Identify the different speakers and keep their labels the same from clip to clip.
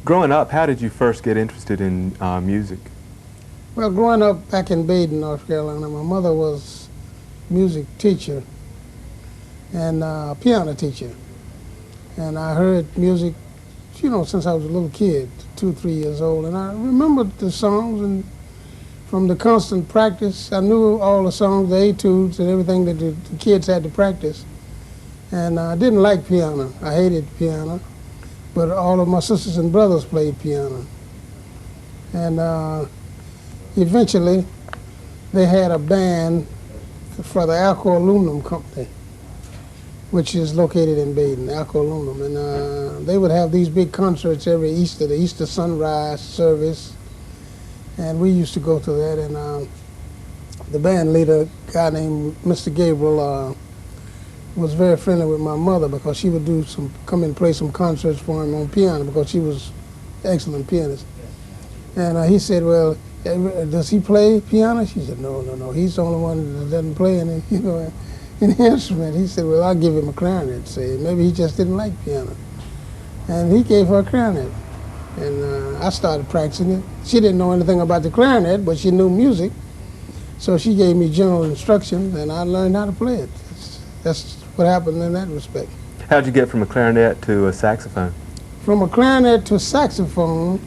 Speaker 1: Growing up, how did you first get interested in music?
Speaker 2: Well, growing up back in Badin, North Carolina, my mother was music teacher and piano teacher. And I heard music, you know, since I was a little kid, 2, 3 years old. And I remembered the songs, and from the constant practice, I knew all the songs, the etudes and everything that the kids had to practice. And I didn't like piano. I hated piano. But all of my sisters and brothers played piano. And eventually, they had a band for the Alco Aluminum Company, which is located in Badin, Alco Aluminum. And they would have these big concerts every Easter, the Easter sunrise service. And we used to go to that. And the band leader, a guy named Mr. Gabriel, was very friendly with my mother because she would come and play some concerts for him on piano because she was an excellent pianist. And he said, well, does he play piano? She said, no, no, no. He's the only one that doesn't play any, you know, any instrument. He said, well, I'll give him a clarinet. Say, maybe he just didn't like piano. And he gave her a clarinet. And I started practicing it. She didn't know anything about the clarinet, but she knew music. So she gave me general instructions, and I learned how to play it. That's what happened in that respect.
Speaker 1: How'd you get from a clarinet to a saxophone? From a
Speaker 2: clarinet to saxophone,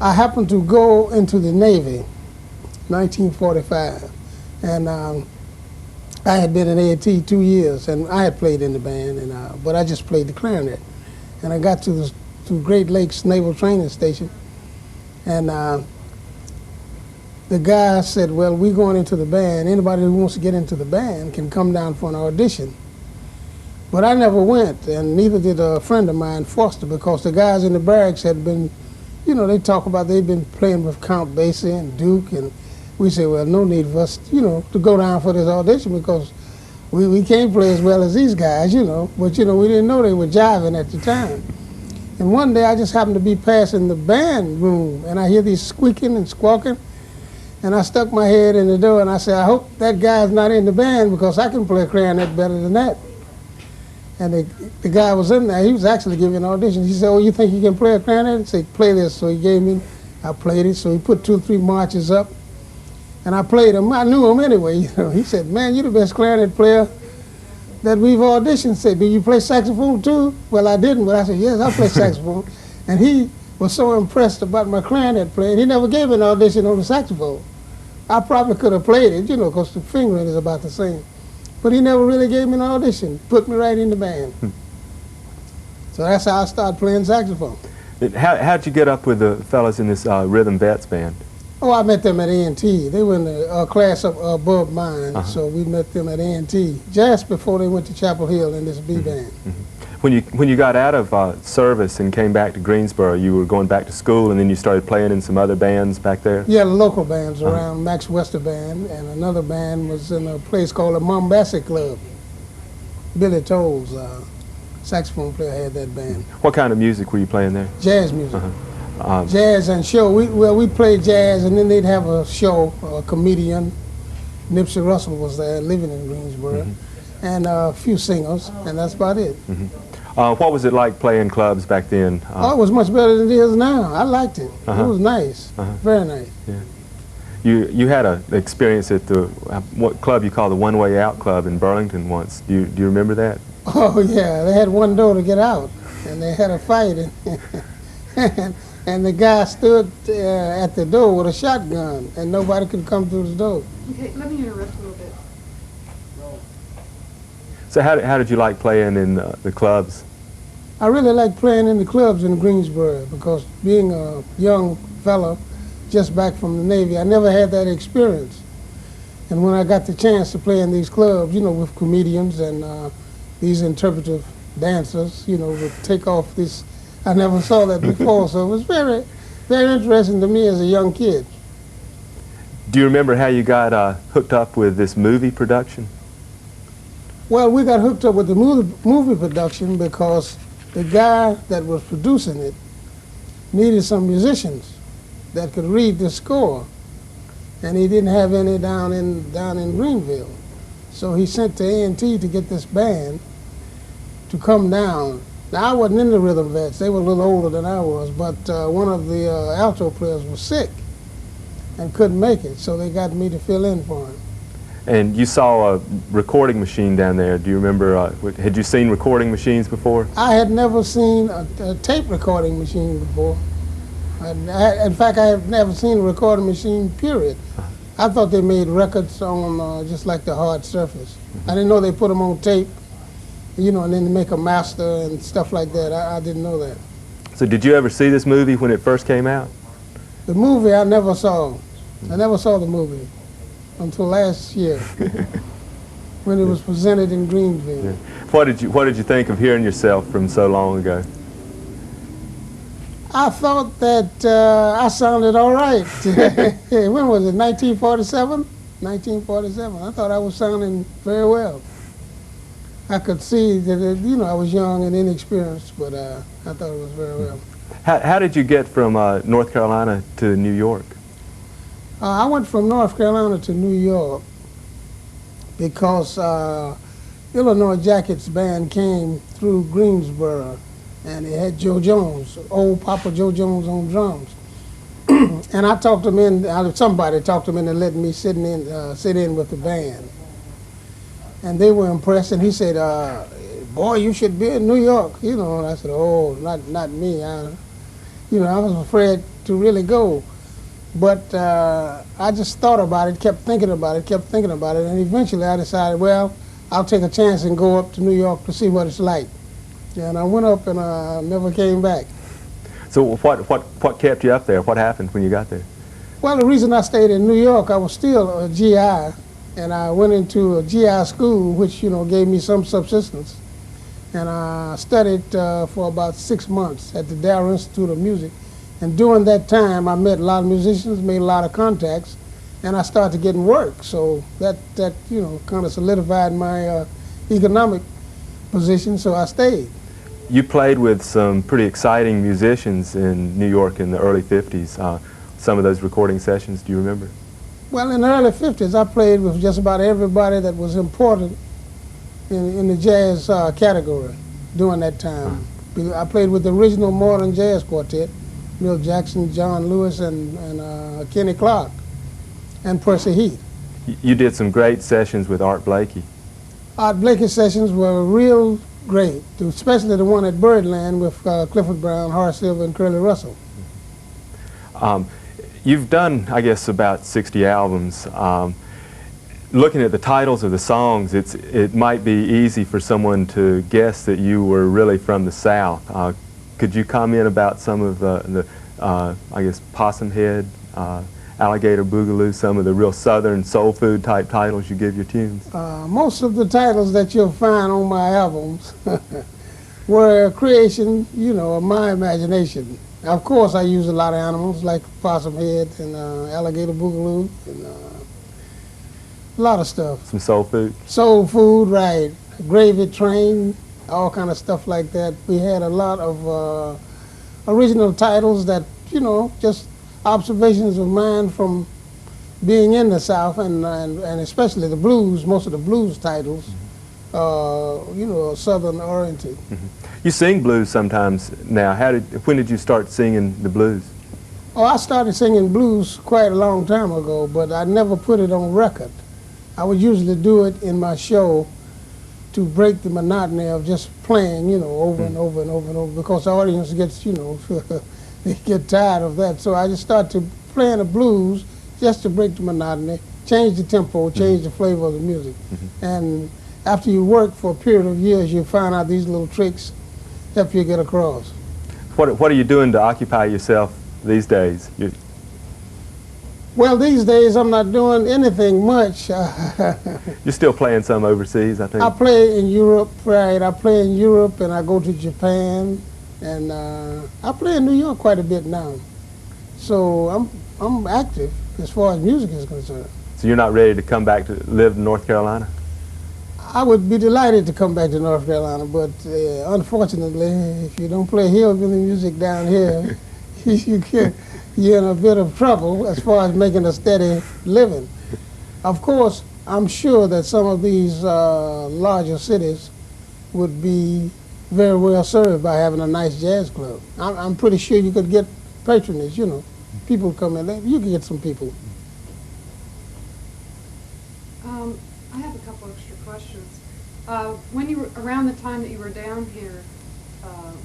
Speaker 2: I happened to go into the Navy, 1945. And I had been in A&T 2 years, and I had played in the band, but I just played the clarinet. And I got to Great Lakes Naval Training Station, and the guy said, well, we're going into the band. Anybody who wants to get into the band can come down for an audition. But I never went, and neither did a friend of mine, Foster, because the guys in the barracks had been, you know, they talk about they'd been playing with Count Basie and Duke, and we said, well, no need for us, you know, to go down for this audition because we can't play as well as these guys, you know. But, you know, we didn't know they were jiving at the time. And one day I just happened to be passing the band room, and I hear these squeaking and squawking. And I stuck my head in the door and I said, I hope that guy's not in the band because I can play a clarinet better than that. And the guy was in there. He was actually giving an audition. He said, oh, you think you can play a clarinet? I said, play this. So he gave me, I played it. So he put 2 or 3 marches up. And I played him. I knew him anyway. You know. He said, man, you're the best clarinet player that we've auditioned. I said, do you play saxophone too? Well, I didn't, but I said, yes, I play saxophone. And he was so impressed about my clarinet playing, he never gave an audition on the saxophone. I probably could have played it, you know, because the fingering is about the same. But he never really gave me an audition, put me right in the band. So that's how I started playing saxophone.
Speaker 1: How'd you get up with the fellas in this Rhythm Vets band?
Speaker 2: Oh, I met them at A&T. They were in the class above mine, so we met them at A&T just before they went to Chapel Hill in this B band.
Speaker 1: When you got out of service and came back to Greensboro, you were going back to school, and then you started playing in some other bands back there?
Speaker 2: Yeah, the local bands around. Max Wester Band, and another band was in a place called the Mombasa Club. Billy Tolles, saxophone player, had that band.
Speaker 1: What kind of music were you playing there?
Speaker 2: Jazz music. Jazz and show. We played jazz, and then they'd have a show, a comedian. Nipsey Russell was there, living in Greensboro, and a few singers, and that's about it.
Speaker 1: What was it like playing clubs back then?
Speaker 2: Oh, it was much better than it is now. I liked it. It was nice, very nice.
Speaker 1: Yeah. You had an experience at the what club you call the One Way Out Club in Burlington once. Do you remember that?
Speaker 2: Oh yeah, they had one door to get out, and they had a fight, and the guy stood at the door with a shotgun, and nobody could come through the door.
Speaker 3: Okay, let me interrupt a little bit.
Speaker 1: So how did you like playing in the clubs?
Speaker 2: I really liked playing in the clubs in Greensboro because being a young fella just back from the Navy, I never had that experience. And when I got the chance to play in these clubs, you know, with comedians and these interpretive dancers, you know, would take off this, I never saw that before, so it was very, very interesting to me as a young kid.
Speaker 1: Do you remember how you got hooked up with this movie production?
Speaker 2: Well, we got hooked up with the movie production because the guy that was producing it needed some musicians that could read the score, and he didn't have any down in Greenville. So he sent to A&T to get this band to come down. Now, I wasn't in the rhythm vets. They were a little older than I was, but one of the alto players was sick and couldn't make it, so they got me to fill in for him.
Speaker 1: And you saw a recording machine down there. Do you remember, had you seen recording machines before?
Speaker 2: I had never seen a tape recording machine before. In fact, I have never seen a recording machine, period. I thought they made records on just like the hard surface. I didn't know they put them on tape, you know, and then they make a master and stuff like that. I didn't know that.
Speaker 1: So did you ever see this movie when it first came out?
Speaker 2: The movie I never saw. I never saw the movie until last year when it was presented in Greenville.
Speaker 1: Yeah. What did you think of hearing yourself from so long ago?
Speaker 2: I thought that I sounded all right. When was it, 1947? 1947. I thought I was sounding very well. I could see that, you know, I was young and inexperienced, but I thought it was very well.
Speaker 1: How did you get from North Carolina to New York?
Speaker 2: I went from North Carolina to New York because Illinois Jackets band came through Greensboro, and it had Joe Jones, old Papa Joe Jones on drums. And I talked them in, somebody talked them into letting me sit in with the band. And they were impressed, and he said, boy, you should be in New York, you know. And I said, oh, not me. You know, I was afraid to really go. But I just thought about it, kept thinking about it, and eventually I decided, well, I'll take a chance and go up to New York to see what it's like. And I went up and I never came back.
Speaker 1: So what kept you up there? What happened when you got there?
Speaker 2: Well, the reason I stayed in New York, I was still a GI, and I went into a GI school, which, you know, gave me some subsistence. And I studied for about 6 months at the Dow Institute of Music. And during that time, I met a lot of musicians, made a lot of contacts, and I started getting work. So that you know, kind of solidified my economic position, so I stayed.
Speaker 1: You played with some pretty exciting musicians in New York in the early 50s. Some of those recording sessions, do you remember?
Speaker 2: Well, in the early 50s, I played with just about everybody that was important in the jazz category during that time. I played with the original modern jazz quartet, Bill Jackson, John Lewis, and Kenny Clark, and Percy Heath.
Speaker 1: You did some great sessions with Art Blakey.
Speaker 2: Art Blakey sessions were real great, especially the one at Birdland with Clifford Brown, Horace Silver, and Curly Russell.
Speaker 1: You've done, I guess, about 60 albums. Looking at the titles of the songs, it might be easy for someone to guess that you were really from the South. Could you comment about some of the I guess, Possum Head, Alligator Boogaloo, some of the real Southern soul food type titles you give your tunes?
Speaker 2: Most of the titles that you'll find on my albums were a creation, you know, of my imagination. Of course, I use a lot of animals like Possum Head and Alligator Boogaloo and a lot of stuff.
Speaker 1: Some soul food? Soul
Speaker 2: food, right. Gravy Train, all kind of stuff like that. We had a lot of original titles that, you know, just observations of mine from being in the South and especially the blues. Most of the blues titles, you know, are Southern oriented.
Speaker 1: You sing blues sometimes now. When did you start singing the blues?
Speaker 2: Oh, I started singing blues quite a long time ago, but I never put it on record. I would usually do it in my show to break the monotony of just playing, you know, over and over and over and over, because the audience gets, you know, they get tired of that. So I just started playing the blues just to break the monotony, change the tempo, change the flavor of the music. And after you work for a period of years, you find out these little tricks help you get across.
Speaker 1: What are you doing to occupy yourself these days?
Speaker 2: Well, these days I'm not doing anything much.
Speaker 1: You're still playing some overseas, I think?
Speaker 2: I play in Europe, right. I play in Europe and I go to Japan, and I play in New York quite a bit now. So I'm active as far as music is concerned.
Speaker 1: So you're not ready to come back to live in North Carolina?
Speaker 2: I would be delighted to come back to North Carolina, but unfortunately, if you don't play hillbilly music down here, you're in a bit of trouble as far as making a steady living. Of course, I'm sure that some of these larger cities would be very well served by having a nice jazz club. I'm pretty sure you could get patronage, you know. People come in there, you can get some people.
Speaker 3: I have a couple extra questions. When you were, around the time that you were down here,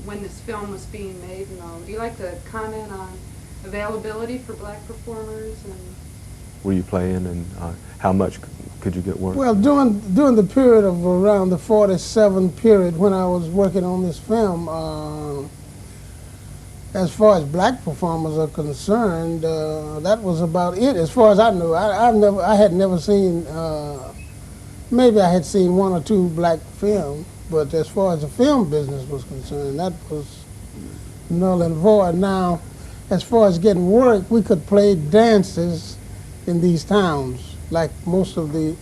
Speaker 3: when this film was being made and all, do you like to comment on availability for black performers? And
Speaker 1: Were you playing, and how much could you get work?
Speaker 2: Well, during the period of around the 47 period when I was working on this film, as far as black performers are concerned, that was about it. As far as I knew, I had never seen. Maybe I had seen one or two black films, but as far as the film business was concerned, that was null and void. Now, as far as getting work, we could play dances in these towns, like most of the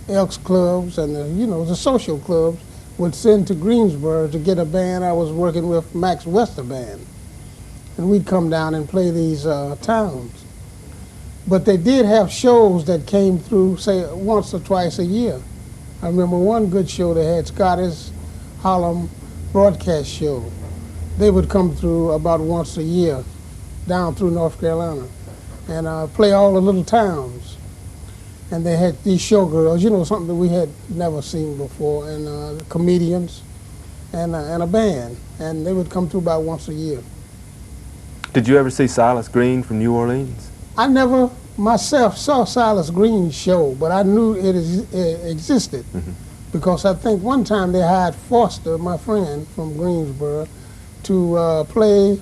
Speaker 2: Elks clubs and the social clubs would send to Greensboro to get a band. I was working with Max Wester Band, and we'd come down and play these towns. But they did have shows that came through, say, once or twice a year. I remember one good show they had, Scottish Harlem Broadcast Show. They would come through about once a year down through North Carolina and play all the little towns. And they had these showgirls, something that we had never seen before, and comedians and a band. And they would come through about once a year.
Speaker 1: Did you ever see Silas Green from New Orleans?
Speaker 2: I never myself saw Silas Green's show, but I knew it existed because I think one time they hired Foster, my friend from Greensboro, to play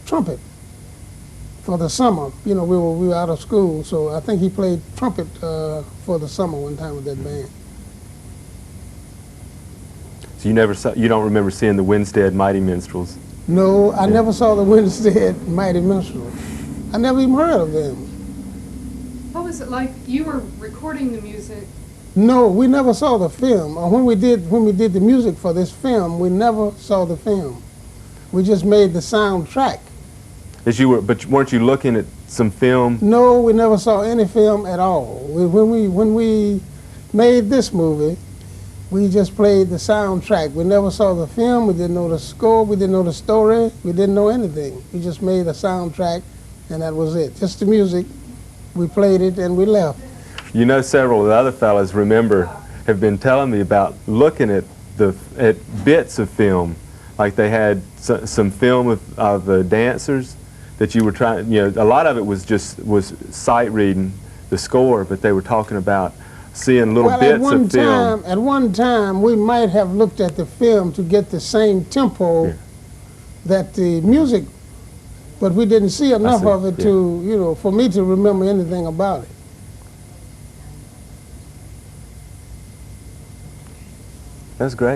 Speaker 2: trumpet for the summer. We were out of school, so I think he played trumpet for the summer one time with that band.
Speaker 1: So you don't remember seeing the Winstead Mighty Minstrels?
Speaker 2: No, I never saw the Winstead Mighty Minstrels. I never even heard of them.
Speaker 3: what was it like? You were recording the music.
Speaker 2: No, we never saw the film. When we did the music for this film, we never saw the film. We just made the soundtrack.
Speaker 1: But weren't you looking at some film?
Speaker 2: No, we never saw any film at all. When we made this movie, we just played the soundtrack. We never saw the film. We didn't know the score. We didn't know the story. We didn't know anything. We just made a soundtrack, and that was it. Just the music. We played it, and we left.
Speaker 1: You know, several of the other fellas have been telling me about looking at bits of film, like they had some film of the dancers that you were trying. A lot of it was sight reading the score, but they were talking about seeing little bits of film.
Speaker 2: At one time, we might have looked at the film to get the same tempo that the music, but we didn't see enough of it to, for me to remember anything about it.
Speaker 1: That's great.